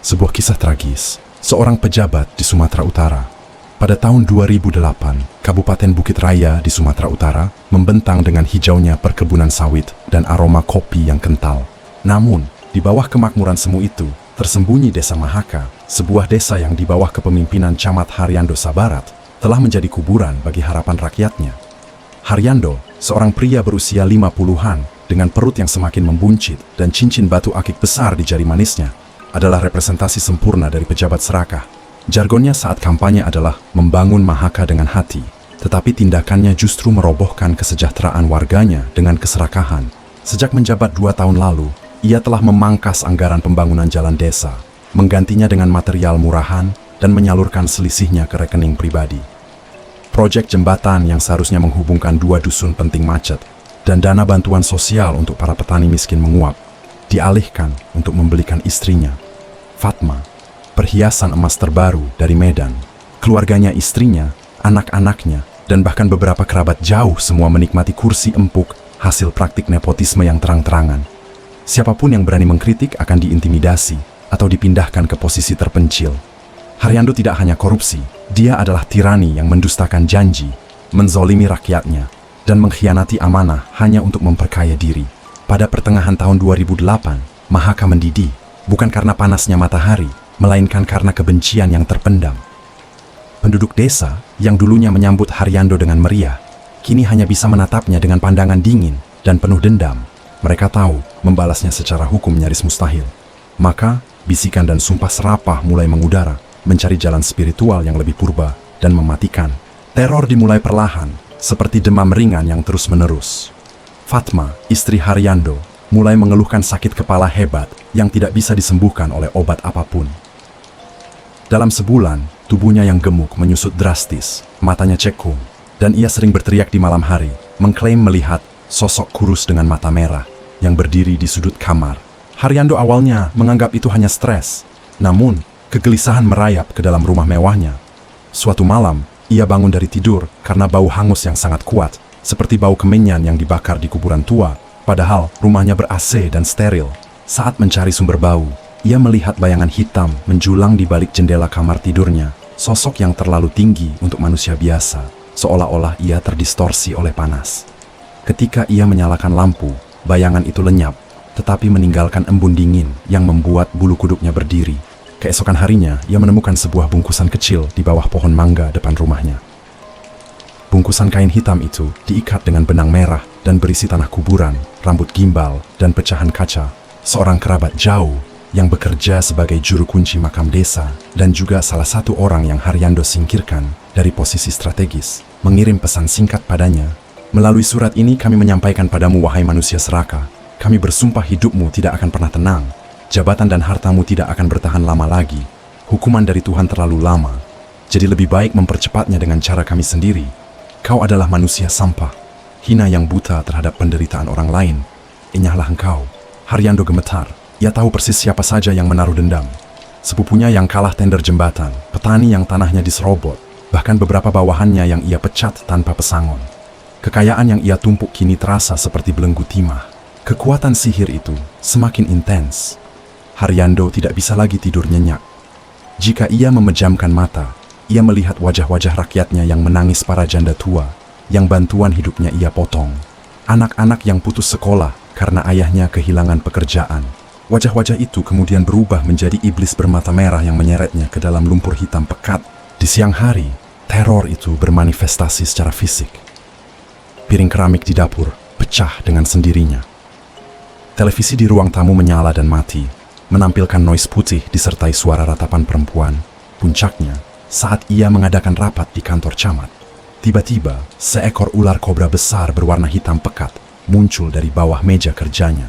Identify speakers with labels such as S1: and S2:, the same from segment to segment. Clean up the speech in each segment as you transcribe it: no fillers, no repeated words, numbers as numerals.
S1: Sebuah kisah tragis, seorang pejabat di Sumatera Utara. Pada tahun 2008, Kabupaten Bukit Raya di Sumatera Utara membentang dengan hijaunya perkebunan sawit dan aroma kopi yang kental. Namun, di bawah kemakmuran semu itu, tersembunyi Desa Mahaka, sebuah desa yang di bawah kepemimpinan Camat Haryando Sabarat, telah menjadi kuburan bagi harapan rakyatnya. Haryando, seorang pria berusia 50-an, dengan perut yang semakin membuncit dan cincin batu akik besar di jari manisnya, adalah representasi sempurna dari pejabat serakah. Jargonnya saat kampanye adalah membangun Mahaka dengan hati, tetapi tindakannya justru merobohkan kesejahteraan warganya dengan keserakahan. Sejak menjabat 2 tahun lalu, ia telah memangkas anggaran pembangunan jalan desa, menggantinya dengan material murahan, dan menyalurkan selisihnya ke rekening pribadi. Proyek jembatan yang seharusnya menghubungkan 2 dusun penting macet, dan dana bantuan sosial untuk para petani miskin menguap, dialihkan untuk membelikan istrinya, Fatma, perhiasan emas terbaru dari Medan. Keluarganya, istrinya, anak-anaknya, dan bahkan beberapa kerabat jauh semua menikmati kursi empuk hasil praktik nepotisme yang terang-terangan. Siapapun yang berani mengkritik akan diintimidasi atau dipindahkan ke posisi terpencil. Haryando tidak hanya korupsi, dia adalah tirani yang mendustakan janji, menzolimi rakyatnya, dan mengkhianati amanah hanya untuk memperkaya diri. Pada pertengahan tahun 2008, Mahaka mendidih, bukan karena panasnya matahari, melainkan karena kebencian yang terpendam. Penduduk desa yang dulunya menyambut Haryando dengan meriah, kini hanya bisa menatapnya dengan pandangan dingin dan penuh dendam. Mereka tahu membalasnya secara hukum nyaris mustahil. Maka, bisikan dan sumpah serapah mulai mengudara, mencari jalan spiritual yang lebih purba dan mematikan. Teror dimulai perlahan, seperti demam ringan yang terus-menerus. Fatma, istri Haryando, mulai mengeluhkan sakit kepala hebat yang tidak bisa disembuhkan oleh obat apapun. Dalam sebulan, tubuhnya yang gemuk menyusut drastis, matanya cekung, dan ia sering berteriak di malam hari, mengklaim melihat sosok kurus dengan mata merah yang berdiri di sudut kamar. Haryando awalnya menganggap itu hanya stres, namun kegelisahan merayap ke dalam rumah mewahnya. Suatu malam, ia bangun dari tidur karena bau hangus yang sangat kuat, seperti bau kemenyan yang dibakar di kuburan tua, padahal rumahnya ber-AC dan steril. Saat mencari sumber bau, ia melihat bayangan hitam menjulang di balik jendela kamar tidurnya, sosok yang terlalu tinggi untuk manusia biasa, seolah-olah ia terdistorsi oleh panas. Ketika ia menyalakan lampu, bayangan itu lenyap, tetapi meninggalkan embun dingin yang membuat bulu kuduknya berdiri. Keesokan harinya, ia menemukan sebuah bungkusan kecil di bawah pohon mangga depan rumahnya. Bungkusan kain hitam itu diikat dengan benang merah dan berisi tanah kuburan, rambut gimbal, dan pecahan kaca. Seorang kerabat jauh yang bekerja sebagai juru kunci makam desa dan juga salah satu orang yang Haryando singkirkan dari posisi strategis, mengirim pesan singkat padanya. Melalui surat ini kami menyampaikan padamu, wahai manusia serakah, kami bersumpah hidupmu tidak akan pernah tenang. Jabatan dan hartamu tidak akan bertahan lama lagi. Hukuman dari Tuhan terlalu lama. Jadi lebih baik mempercepatnya dengan cara kami sendiri. Kau adalah manusia sampah, hina yang buta terhadap penderitaan orang lain. Enyahlah engkau. Haryando gemetar. Ia tahu persis siapa saja yang menaruh dendam. Sepupunya yang kalah tender jembatan, petani yang tanahnya diserobot, bahkan beberapa bawahannya yang ia pecat tanpa pesangon. Kekayaan yang ia tumpuk kini terasa seperti belenggu timah. Kekuatan sihir itu semakin intens. Haryando tidak bisa lagi tidur nyenyak. Jika ia memejamkan mata, ia melihat wajah-wajah rakyatnya yang menangis, para janda tua, yang bantuan hidupnya ia potong. Anak-anak yang putus sekolah karena ayahnya kehilangan pekerjaan. Wajah-wajah itu kemudian berubah menjadi iblis bermata merah yang menyeretnya ke dalam lumpur hitam pekat. Di siang hari, teror itu bermanifestasi secara fisik. Piring keramik di dapur pecah dengan sendirinya. Televisi di ruang tamu menyala dan mati, menampilkan noise putih disertai suara ratapan perempuan. Puncaknya, saat ia mengadakan rapat di kantor camat, tiba-tiba seekor ular kobra besar berwarna hitam pekat muncul dari bawah meja kerjanya.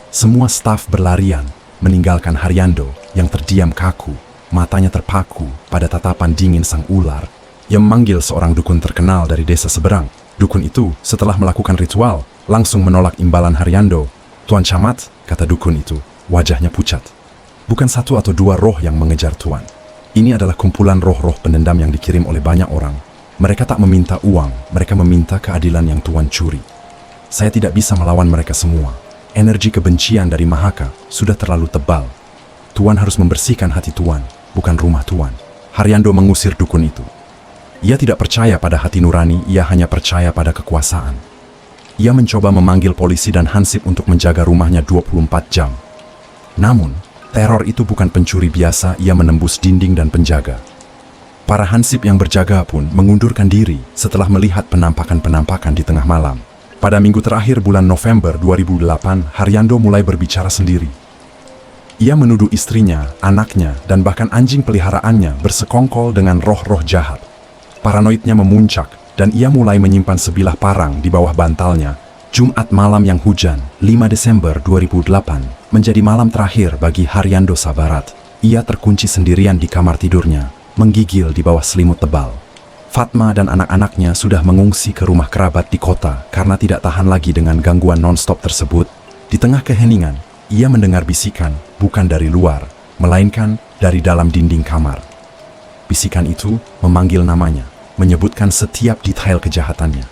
S1: Semua staf berlarian, meninggalkan Haryando yang terdiam kaku, matanya terpaku pada tatapan dingin sang ular. Ia memanggil seorang dukun terkenal dari desa seberang. Dukun itu, setelah melakukan ritual, langsung menolak imbalan Haryando. "Tuan Camat," kata dukun itu, wajahnya pucat. "Bukan 1 atau 2 roh yang mengejar Tuan. Ini adalah kumpulan roh-roh pendendam yang dikirim oleh banyak orang. Mereka tak meminta uang, mereka meminta keadilan yang Tuan curi. Saya tidak bisa melawan mereka semua. Energi kebencian dari Mahaka sudah terlalu tebal. Tuan harus membersihkan hati Tuan, bukan rumah Tuan. Haryando mengusir dukun itu. Ia tidak percaya pada hati nurani, ia hanya percaya pada kekuasaan. Ia mencoba memanggil polisi dan Hansip untuk menjaga rumahnya 24 jam. Namun, teror itu bukan pencuri biasa, ia menembus dinding dan penjaga. Para Hansip yang berjaga pun mengundurkan diri setelah melihat penampakan-penampakan di tengah malam. Pada minggu terakhir bulan November 2008, Haryando mulai berbicara sendiri. Ia menuduh istrinya, anaknya, dan bahkan anjing peliharaannya bersekongkol dengan roh-roh jahat. Paranoidnya memuncak, dan ia mulai menyimpan sebilah parang di bawah bantalnya. Jumat malam yang hujan, 5 Desember 2008, menjadi malam terakhir bagi Haryando Sabarat. Ia terkunci sendirian di kamar tidurnya, menggigil di bawah selimut tebal. Fatma dan anak-anaknya sudah mengungsi ke rumah kerabat di kota karena tidak tahan lagi dengan gangguan non-stop tersebut. Di tengah keheningan, ia mendengar bisikan, bukan dari luar, melainkan dari dalam dinding kamar. Bisikan itu memanggil namanya, menyebutkan setiap detail kejahatannya.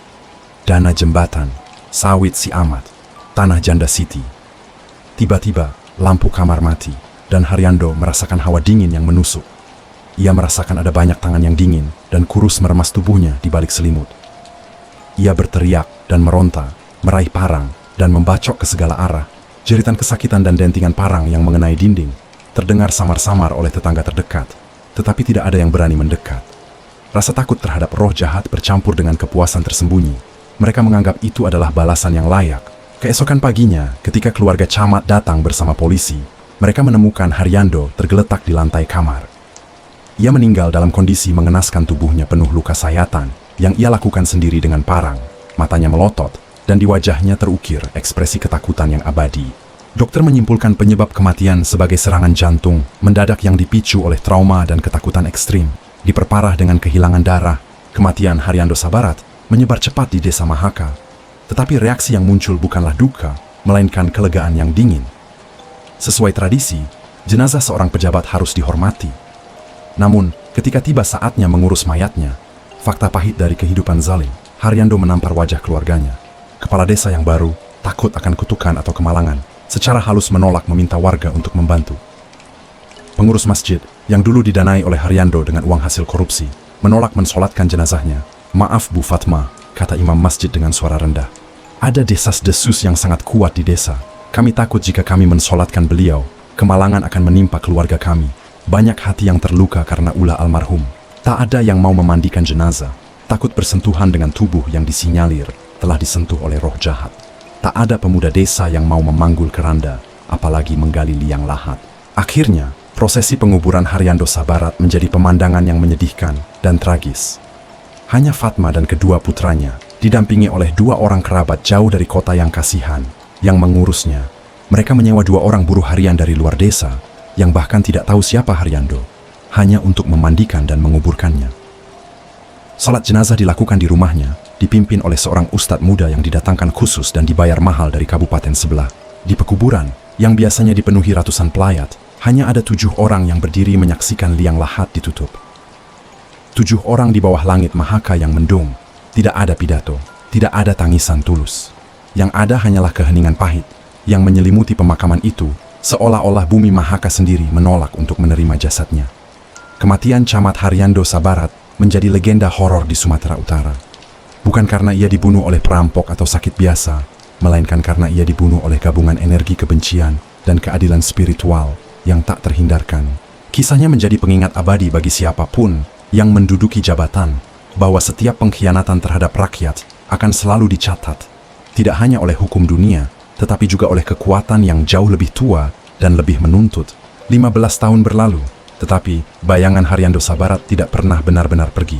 S1: Dana jembatan, sawit si Ahmad, tanah janda Siti. Tiba-tiba, lampu kamar mati, dan Haryando merasakan hawa dingin yang menusuk. Ia merasakan ada banyak tangan yang dingin dan kurus meremas tubuhnya di balik selimut. Ia berteriak dan meronta, meraih parang, dan membacok ke segala arah. Jeritan kesakitan dan dentingan parang yang mengenai dinding terdengar samar-samar oleh tetangga terdekat, tetapi tidak ada yang berani mendekat. Rasa takut terhadap roh jahat bercampur dengan kepuasan tersembunyi. Mereka menganggap itu adalah balasan yang layak. Keesokan paginya, ketika keluarga camat datang bersama polisi, mereka menemukan Haryando tergeletak di lantai kamar. Ia meninggal dalam kondisi mengenaskan, tubuhnya penuh luka sayatan yang ia lakukan sendiri dengan parang. Matanya melotot, dan di wajahnya terukir ekspresi ketakutan yang abadi. Dokter menyimpulkan penyebab kematian sebagai serangan jantung mendadak yang dipicu oleh trauma dan ketakutan ekstrim, diperparah dengan kehilangan darah. Kematian Haryando Sabarat menyebar cepat di desa Mahaka, tetapi reaksi yang muncul bukanlah duka, melainkan kelegaan yang dingin. Sesuai tradisi, jenazah seorang pejabat harus dihormati. Namun, ketika tiba saatnya mengurus mayatnya, fakta pahit dari kehidupan zalim, Haryando menampar wajah keluarganya. Kepala desa yang baru, takut akan kutukan atau kemalangan, secara halus menolak meminta warga untuk membantu. Pengurus masjid, yang dulu didanai oleh Haryando dengan uang hasil korupsi, menolak mensolatkan jenazahnya. "Maaf Bu Fatma," kata imam masjid dengan suara rendah. "Ada desas-desus yang sangat kuat di desa. Kami takut jika kami mensolatkan beliau, kemalangan akan menimpa keluarga kami. Banyak hati yang terluka karena ulah almarhum. Tak ada yang mau memandikan jenazah, takut bersentuhan dengan tubuh yang disinyalir telah disentuh oleh roh jahat. Tak ada pemuda desa yang mau memanggul keranda, apalagi menggali liang lahat." Akhirnya, prosesi penguburan Haryando Sabarat menjadi pemandangan yang menyedihkan dan tragis. Hanya Fatma dan kedua putranya, didampingi oleh 2 orang kerabat jauh dari kota yang kasihan, yang mengurusnya. Mereka menyewa 2 orang buruh harian dari luar desa, yang bahkan tidak tahu siapa Haryando, hanya untuk memandikan dan menguburkannya. Salat jenazah dilakukan di rumahnya, dipimpin oleh seorang ustadz muda yang didatangkan khusus dan dibayar mahal dari kabupaten sebelah. Di pekuburan, yang biasanya dipenuhi ratusan pelayat, hanya ada 7 orang yang berdiri menyaksikan liang lahat ditutup. 7 orang di bawah langit Mahaka yang mendung. Tidak ada pidato, tidak ada tangisan tulus. Yang ada hanyalah keheningan pahit yang menyelimuti pemakaman itu, seolah-olah bumi Mahaka sendiri menolak untuk menerima jasadnya. Kematian Camat Haryando Sabarat menjadi legenda horor di Sumatera Utara. Bukan karena ia dibunuh oleh perampok atau sakit biasa, melainkan karena ia dibunuh oleh gabungan energi kebencian dan keadilan spiritual yang tak terhindarkan. Kisahnya menjadi pengingat abadi bagi siapapun yang menduduki jabatan, bahwa setiap pengkhianatan terhadap rakyat akan selalu dicatat, tidak hanya oleh hukum dunia, tetapi juga oleh kekuatan yang jauh lebih tua dan lebih menuntut. 15 tahun berlalu, tetapi bayangan Haryando Sabarat tidak pernah benar-benar pergi.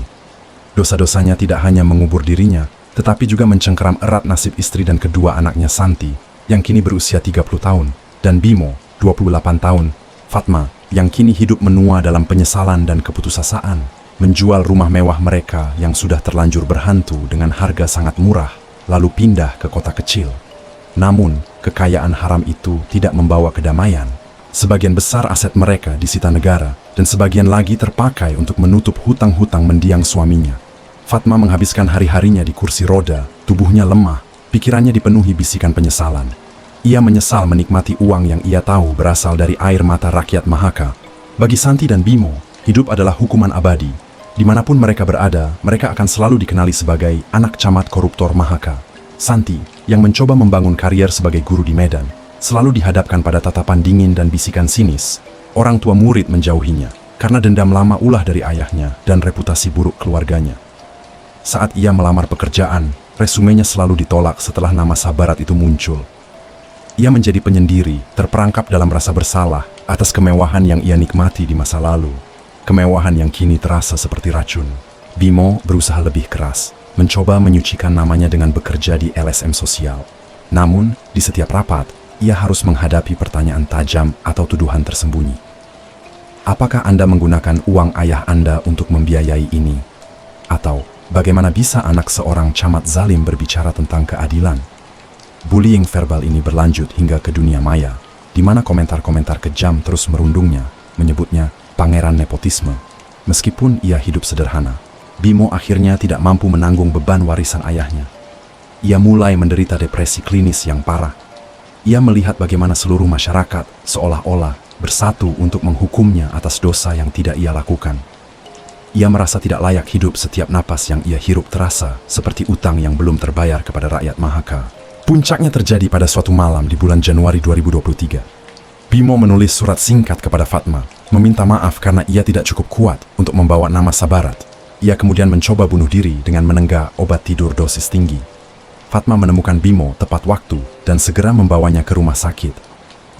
S1: Dosa-dosanya tidak hanya mengubur dirinya, tetapi juga mencengkeram erat nasib istri dan kedua anaknya Santi, yang kini berusia 30 tahun, dan Bimo, 28 tahun. Fatma, yang kini hidup menua dalam penyesalan dan keputusasaan, menjual rumah mewah mereka yang sudah terlanjur berhantu dengan harga sangat murah, lalu pindah ke kota kecil. Namun, kekayaan haram itu tidak membawa kedamaian. Sebagian besar aset mereka disita negara, dan sebagian lagi terpakai untuk menutup hutang-hutang mendiang suaminya. Fatma menghabiskan hari-harinya di kursi roda, tubuhnya lemah, pikirannya dipenuhi bisikan penyesalan. Ia menyesal menikmati uang yang ia tahu berasal dari air mata rakyat Mahaka. Bagi Santi dan Bimo, hidup adalah hukuman abadi. Dimanapun mereka berada, mereka akan selalu dikenali sebagai anak camat koruptor Mahaka. Santi, yang mencoba membangun karier sebagai guru di Medan, selalu dihadapkan pada tatapan dingin dan bisikan sinis. Orang tua murid menjauhinya, karena dendam lama ulah dari ayahnya dan reputasi buruk keluarganya. Saat ia melamar pekerjaan, resumenya selalu ditolak setelah nama Sabarat itu muncul. Ia menjadi penyendiri, terperangkap dalam rasa bersalah atas kemewahan yang ia nikmati di masa lalu. Kemewahan yang kini terasa seperti racun. Bimo berusaha lebih keras, mencoba menyucikan namanya dengan bekerja di LSM sosial. Namun, di setiap rapat, ia harus menghadapi pertanyaan tajam atau tuduhan tersembunyi. Apakah Anda menggunakan uang ayah Anda untuk membiayai ini? Atau, bagaimana bisa anak seorang camat zalim berbicara tentang keadilan? Bullying verbal ini berlanjut hingga ke dunia maya, di mana komentar-komentar kejam terus merundungnya, menyebutnya pangeran nepotisme. Meskipun ia hidup sederhana, Bimo akhirnya tidak mampu menanggung beban warisan ayahnya. Ia mulai menderita depresi klinis yang parah. Ia melihat bagaimana seluruh masyarakat seolah-olah bersatu untuk menghukumnya atas dosa yang tidak ia lakukan. Ia merasa tidak layak hidup. Setiap napas yang ia hirup terasa seperti utang yang belum terbayar kepada rakyat Mahaka. Puncaknya terjadi pada suatu malam di bulan Januari 2023. Bimo menulis surat singkat kepada Fatma, meminta maaf karena ia tidak cukup kuat untuk membawa nama Sabarat. Ia kemudian mencoba bunuh diri dengan menenggak obat tidur dosis tinggi. Fatma menemukan Bimo tepat waktu dan segera membawanya ke rumah sakit.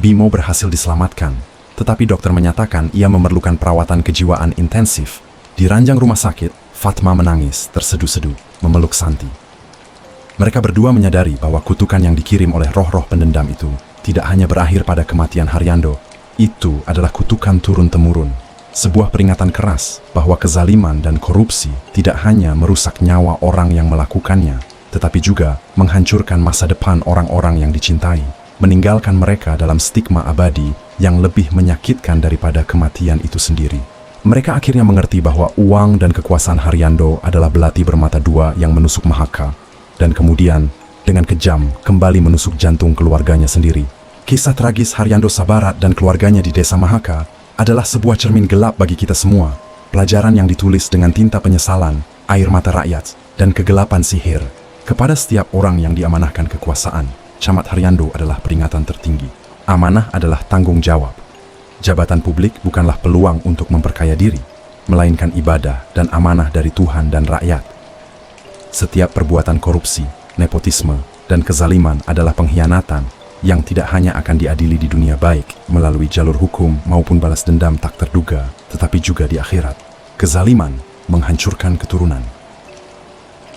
S1: Bimo berhasil diselamatkan, tetapi dokter menyatakan ia memerlukan perawatan kejiwaan intensif. Di ranjang rumah sakit, Fatma menangis terseduh-seduh, memeluk Santi. Mereka berdua menyadari bahwa kutukan yang dikirim oleh roh-roh pendendam itu tidak hanya berakhir pada kematian Haryando. Itu adalah kutukan turun-temurun. Sebuah peringatan keras bahwa kezaliman dan korupsi tidak hanya merusak nyawa orang yang melakukannya, tetapi juga menghancurkan masa depan orang-orang yang dicintai, meninggalkan mereka dalam stigma abadi yang lebih menyakitkan daripada kematian itu sendiri. Mereka akhirnya mengerti bahwa uang dan kekuasaan Haryando adalah belati bermata dua yang menusuk Mahaka, dan kemudian dengan kejam kembali menusuk jantung keluarganya sendiri. Kisah tragis Haryando Sabarat dan keluarganya di desa Mahaka adalah sebuah cermin gelap bagi kita semua. Pelajaran yang ditulis dengan tinta penyesalan, air mata rakyat, dan kegelapan sihir. Kepada setiap orang yang diamanahkan kekuasaan, Camat Haryando adalah peringatan tertinggi. Amanah adalah tanggung jawab. Jabatan publik bukanlah peluang untuk memperkaya diri, melainkan ibadah dan amanah dari Tuhan dan rakyat. Setiap perbuatan korupsi, nepotisme, dan kezaliman adalah pengkhianatan yang tidak hanya akan diadili di dunia baik melalui jalur hukum maupun balas dendam tak terduga, tetapi juga di akhirat. Kezaliman menghancurkan keturunan.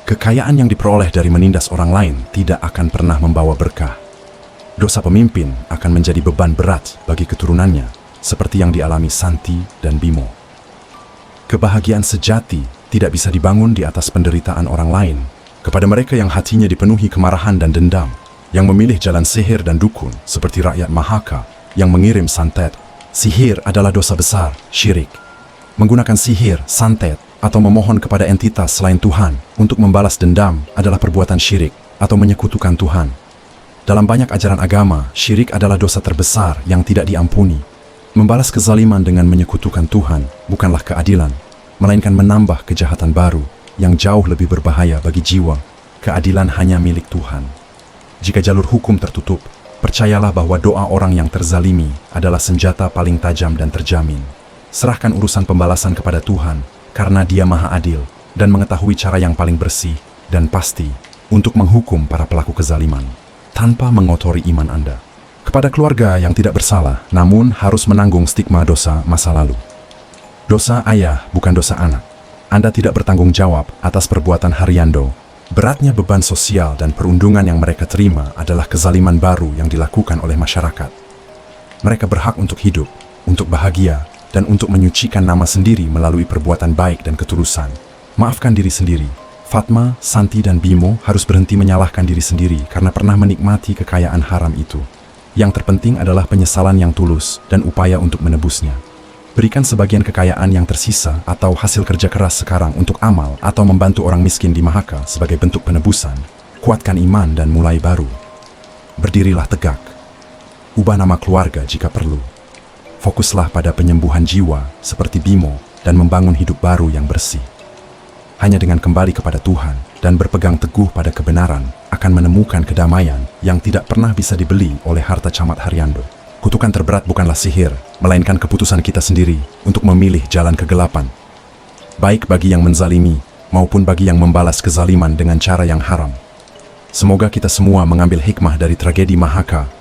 S1: Kekayaan yang diperoleh dari menindas orang lain tidak akan pernah membawa berkah. Dosa pemimpin akan menjadi beban berat bagi keturunannya, seperti yang dialami Santi dan Bimo. Kebahagiaan sejati tidak bisa dibangun di atas penderitaan orang lain. Kepada mereka yang hatinya dipenuhi kemarahan dan dendam, yang memilih jalan sihir dan dukun seperti rakyat Mahaka yang mengirim santet. Sihir adalah dosa besar, syirik. Menggunakan sihir, santet, atau memohon kepada entitas selain Tuhan untuk membalas dendam adalah perbuatan syirik atau menyekutukan Tuhan. Dalam banyak ajaran agama, syirik adalah dosa terbesar yang tidak diampuni. Membalas kezaliman dengan menyekutukan Tuhan bukanlah keadilan, melainkan menambah kejahatan baru yang jauh lebih berbahaya bagi jiwa. Keadilan hanya milik Tuhan. Jika jalur hukum tertutup, percayalah bahwa doa orang yang terzalimi adalah senjata paling tajam dan terjamin. Serahkan urusan pembalasan kepada Tuhan, karena Dia Maha Adil dan mengetahui cara yang paling bersih dan pasti untuk menghukum para pelaku kezaliman, tanpa mengotori iman Anda. Kepada keluarga yang tidak bersalah, namun harus menanggung stigma dosa masa lalu. Dosa ayah bukan dosa anak. Anda tidak bertanggung jawab atas perbuatan Haryando. Beratnya beban sosial dan perundungan yang mereka terima adalah kezaliman baru yang dilakukan oleh masyarakat. Mereka berhak untuk hidup, untuk bahagia, dan untuk menyucikan nama sendiri melalui perbuatan baik dan ketulusan. Maafkan diri sendiri. Fatma, Santi, dan Bimo harus berhenti menyalahkan diri sendiri karena pernah menikmati kekayaan haram itu. Yang terpenting adalah penyesalan yang tulus dan upaya untuk menebusnya. Berikan sebagian kekayaan yang tersisa atau hasil kerja keras sekarang untuk amal atau membantu orang miskin di Mahaka sebagai bentuk penebusan. Kuatkan iman dan mulai baru. Berdirilah tegak. ubah nama keluarga jika perlu. Fokuslah pada penyembuhan jiwa seperti Bimo dan membangun hidup baru yang bersih. Hanya dengan kembali kepada Tuhan dan berpegang teguh pada kebenaran akan menemukan kedamaian yang tidak pernah bisa dibeli oleh harta camat Haryando. Kutukan terberat bukanlah sihir, melainkan keputusan kita sendiri untuk memilih jalan kegelapan. Baik bagi yang menzalimi maupun bagi yang membalas kezaliman dengan cara yang haram. Semoga kita semua mengambil hikmah dari tragedi Mahaka